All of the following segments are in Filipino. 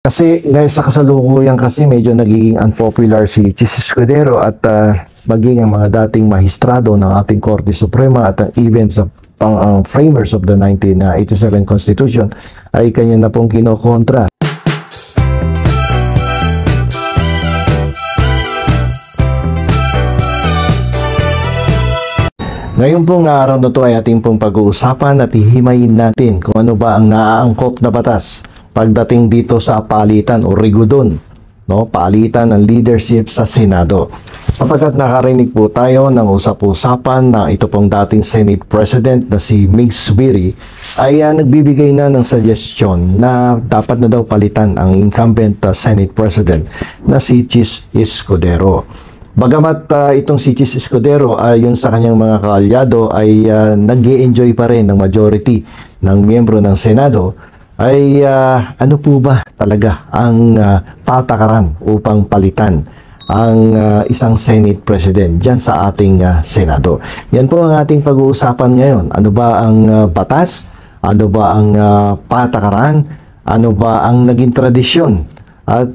Kasi dahil sa kasalukuyan kasi medyo nagiging unpopular si Chis Escudero at maging ang mga dating mahistrado ng ating Korte Suprema at even sa framers of the 1987 Constitution ay kanya na pong kinokontra. Ngayon pong araw na ito ay ating pong pag-uusapan at hihimayin natin kung ano ba ang naaangkop na batas pagdating dito sa palitan o rigudon, no? Palitan ng leadership sa Senado. Sapagkat nakarinig po tayo ng usap-usapan na ito pong dating Senate President na si Mig Zubiri ay nagbibigay na ng suggestion na dapat na daw palitan ang incumbent Senate President na si Chis Escudero. Bagamat itong si Chis Escudero ayon sa kanyang mga kaalyado ay nag-i-enjoy pa rin ng majority ng miyembro ng Senado, ay ano po ba talaga ang patakaran upang palitan ang isang Senate President dyan sa ating Senado? Yan po ang ating pag-uusapan ngayon. Ano ba ang batas? Ano ba ang patakaran? Ano ba ang naging tradisyon? At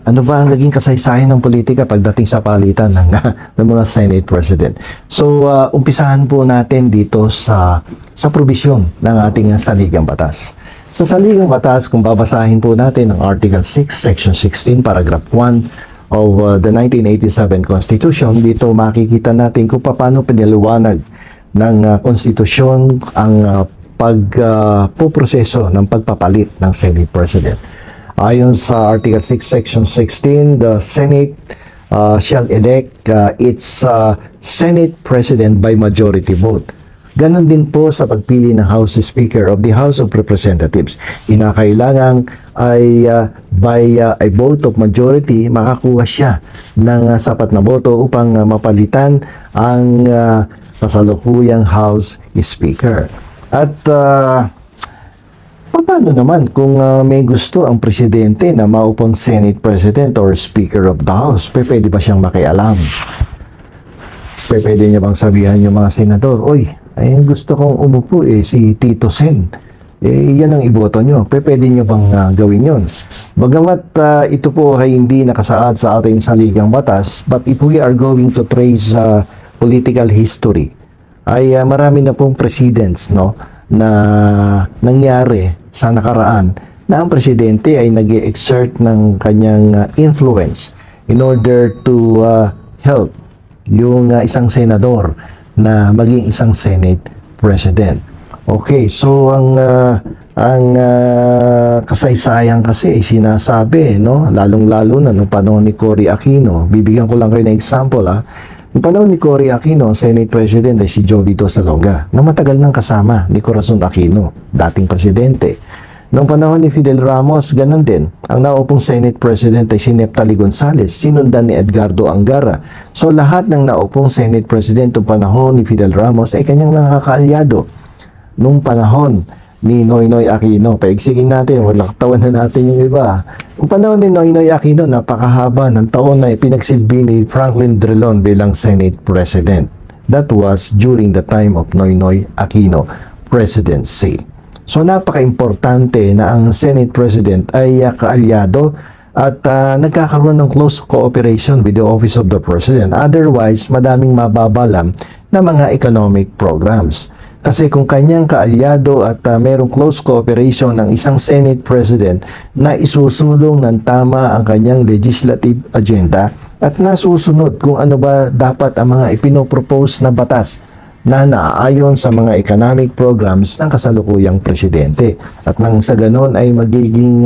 ano ba ang naging kasaysayan ng politika pagdating sa palitan ng mga Senate President? So, umpisahan po natin dito sa probisyon ng ating saligang batas. Sa saligang batas, kung babasahin po natin ang Article 6, Section 16, Paragraph 1 of the 1987 Constitution, dito makikita natin kung paano pinaliwanag ng Konstitusyon ang pagpuproseso ng pagpapalit ng Senate President. Ayon sa Article 6, Section 16, the Senate shall elect its Senate President by majority vote. Ganon din po sa pagpili ng House Speaker of the House of Representatives. Inakailangan ay by a vote of majority makakuha siya ng sapat na boto upang mapalitan ang kasalukuyang House Speaker. At paano naman kung may gusto ang presidente na maupang Senate President or Speaker of the House? Pwede ba siyang makialam? Pwede niya bang sabihan yung mga senador, "Oy, ay gusto kong umupo si Tito Sen. Yan ang iboto nyo." Pwede nyo bang gawin yun? Bagamat ito po ay hindi nakasaad sa ating saligang batas, but if we are going to trace political history, ay marami na pong presidents, no, na nangyari sa nakaraan na ang presidente ay nag-exert ng kanyang influence in order to help yung isang senador na maging isang Senate President. Okay, so ang kasaysayan kasi ay sinasabi, no, lalong-lalo na nung panahon ni Cory Aquino. Bibigyan ko lang kayo ng example, Nung panahon ni Cory Aquino, Senate President ay si Jovito Salonga, na matagal nang kasama ni Corazon Aquino, dating presidente. Noong panahon ni Fidel Ramos, ganun din. Ang naupong Senate President ay si Neptali Gonzales, sinundan ni Edgardo Angara. So lahat ng naupong Senate President noong panahon ni Fidel Ramos ay kanyang nakakaalyado. Noong panahon ni Noynoy Aquino, paigsigin natin, walang katawan na natin yung iba. Noong panahon ni Noynoy Aquino, napakahaba ng taon na pinagsilbi ni Franklin Drilon bilang Senate President. That was during the time of Noynoy Aquino presidency. So napaka-importante na ang Senate President ay kaalyado at nagkakaroon ng close cooperation with the Office of the President. Otherwise, madaming mababalam na mga economic programs. Kasi kung kanyang kaalyado at merong close cooperation ng isang Senate President na isusulong ng tama ang kanyang legislative agenda at nasusunod kung ano ba dapat ang mga ipinopropose na batas na naaayon sa mga economic programs ng kasalukuyang presidente. At nang sa ganon ay magiging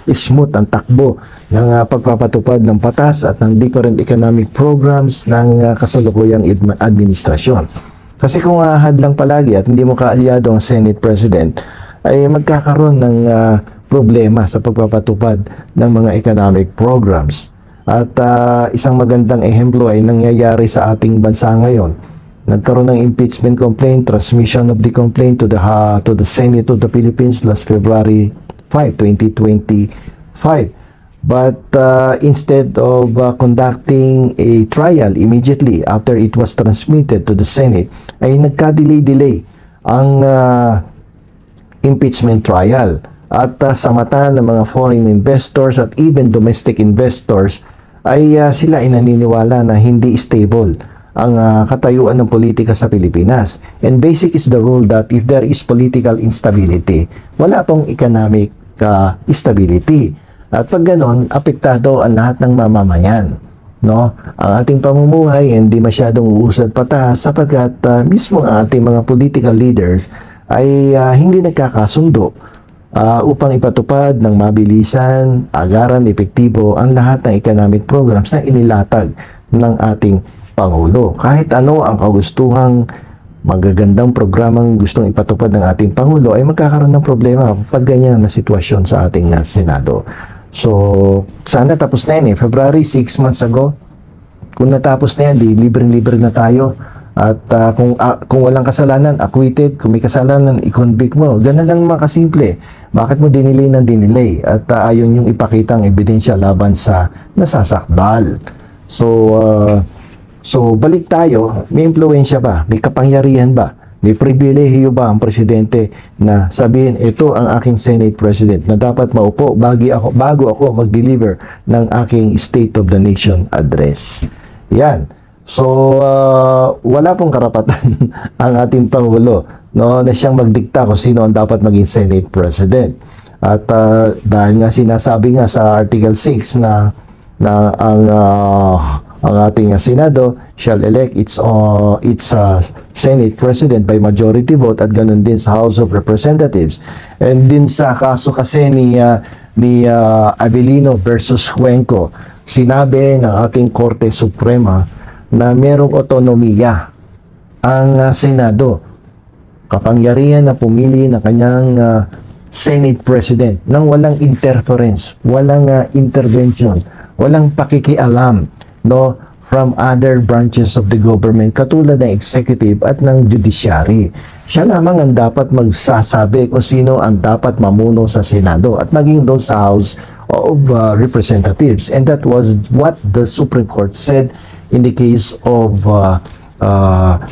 smooth ang takbo ng pagpapatupad ng batas at ng different economic programs ng kasalukuyang administrasyon. Kasi kung hadlang palagi at hindi mo kaalyado ang Senate President, ay magkakaroon ng problema sa pagpapatupad ng mga economic programs. At isang magandang ehemplo ay nangyayari sa ating bansa ngayon. Nagkaroon ng impeachment complaint, transmission of the complaint to the Senate of the Philippines last February 5, 2025. But instead of conducting a trial immediately after it was transmitted to the Senate, ay nagka-delay ang impeachment trial. at sa mata ng mga foreign investors at even domestic investors ay sila ay naniniwala na hindi stable ang katayuan ng politika sa Pilipinas. And basic is the rule that if there is political instability, wala pong economic stability. At pag ganon, apektado ang lahat ng mamamayan. No? Ang ating pamumuhay hindi masyadong uusad pataas sapagkat mismo ang ating mga political leaders ay hindi nagkakasundo upang ipatupad ng mabilisan, agaran, epektibo ang lahat ng economic programs na inilatag ng ating Pangulo. Kahit ano ang kagustuhang magagandang programang gustong ipatupad ng ating Pangulo ay magkakaroon ng problema pag ganyan na sitwasyon sa ating Senado. So, sana tapos na yan February, 6 months ago. Kung natapos na yan, di libre-libre na tayo. At kung walang kasalanan, acquitted. Kung may kasalanan, i-convict mo. Ganun lang makasimple. Bakit mo dinilay ng dinilay? At ayon yung ipakitang ebidensya laban sa nasasakdal. So, balik tayo. May impluensya ba? May kapangyarihan ba? May pribilehiyo ba ang presidente na sabihin, ito ang aking Senate President na dapat maupo bago ako mag-deliver ng aking State of the Nation address? Yan. So, wala pong karapatan ang ating Pangulo na siyang magdikta kung sino ang dapat maging Senate President. At dahil nga sinasabi nga sa Article 6 na ang ating Senado shall elect its Senate President by majority vote at ganun din sa House of Representatives. And din sa kaso kasi ni Avellino versus Cuenco, sinabi ng ating Korte Suprema na merong otonomiya ang Senado, kapangyarihan na pumili ng kanyang Senate President nang walang interference, walang intervention, walang pakikialam from other branches of the government katulad ng executive at ng judiciary. Siya lamang ang dapat magsasabi kung sino ang dapat mamuno sa Senado at maging doon sa House of Representatives. And that was what the Supreme Court said in the case of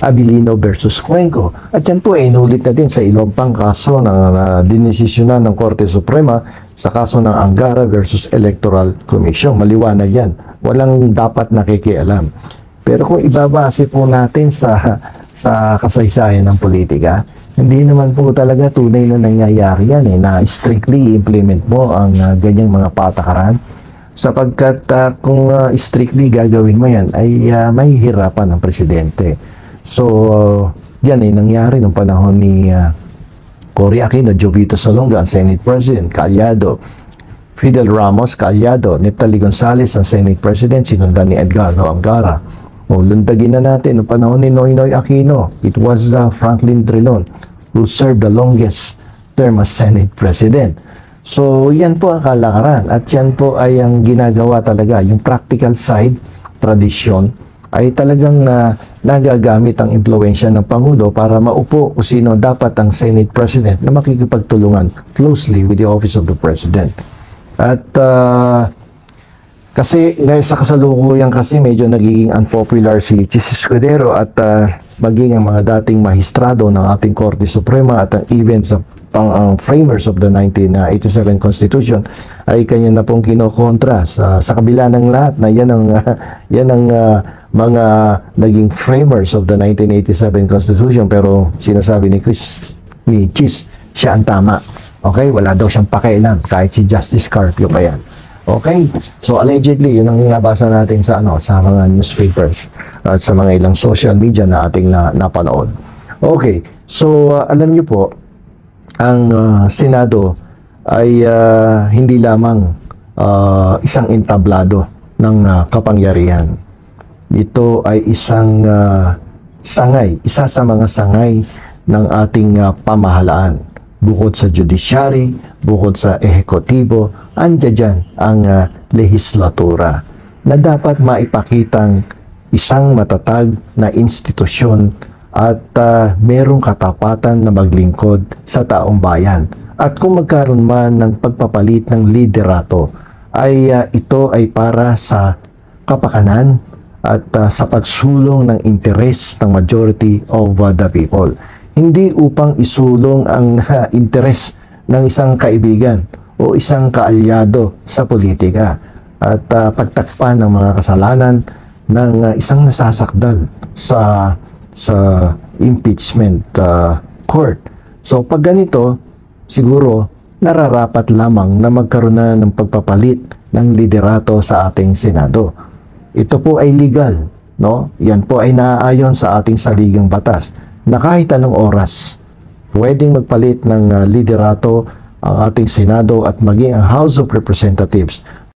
Avellino versus Cuenco. At yan po ay inulit na din sa ilang pang kaso na dinesisyonan ng Korte Suprema sa kaso ng Angara versus Electoral Commission. Maliwanag yan. Walang dapat nakikialam. Pero kung ibabase po natin sa kasaysayan ng politika, hindi naman po talaga tunay na nangyayari yan na strictly implement mo ang ganyang mga patakaran. Sapagkat kung strictly gagawin mo yan, ay may hirapan ng presidente. So, yan ay nangyari noong panahon ni Cory Aquino, Jovito Salonga, ang Senate President, kaalyado. Fidel Ramos, kaalyado. Neptali Gonzales, ang Senate President, sinundan ni Edgardo Angara. O, lundagin na natin, noong panahon ni Noynoy Aquino, it was Franklin Drilon who served the longest term as Senate President. So, yan po ang kalakaran at yan po ay ang ginagawa talaga. Yung practical side, tradisyon, ay talagang nagagamit ang impluensya ng Pangulo para maupo kung sino dapat ang Senate President na makikipagtulungan closely with the Office of the President. At kasi sa kasalukuyan kasi medyo nagiging unpopular si Chis Escudero at maging ang mga dating mahistrado ng ating Korte Suprema at ang events of ang framers of the 1987 Constitution ay kanya na pong kinokontra sa kabila ng lahat na yan ang mga naging framers of the 1987 Constitution, pero sinasabi ni Chis siya ang tama. Okay, wala daw siyang pakialam kahit si Justice Carpio pa yan. Okay, so allegedly yun ang nabasa natin sa mga newspapers at sa mga ilang social media na ating napanood. Okay, so alam niyo po, ang Senado ay hindi lamang isang entablado ng kapangyarihan. Ito ay isang sangay, isa sa mga sangay ng ating pamahalaan. Bukod sa judiciary, bukod sa ehekutibo, andiyan dyan ang lehislatura na dapat maipakitang isang matatag na institusyon at merong katapatan na maglingkod sa taong bayan. At kung magkaroon man ng pagpapalit ng liderato, ay ito ay para sa kapakanan at sa pagsulong ng interes ng majority of the people. Hindi upang isulong ang interes ng isang kaibigan o isang kaalyado sa politika at pagtakpan ng mga kasalanan ng isang nasasakdal sa impeachment court. So pag ganito, siguro nararapat lamang na magkaroon na ng pagpapalit ng liderato sa ating Senado. Ito po ay legal, no? Yan po ay naaayon sa ating saligang batas na kahit anong oras pwedeng magpalit ng liderato ang ating Senado at maging ang House of Representatives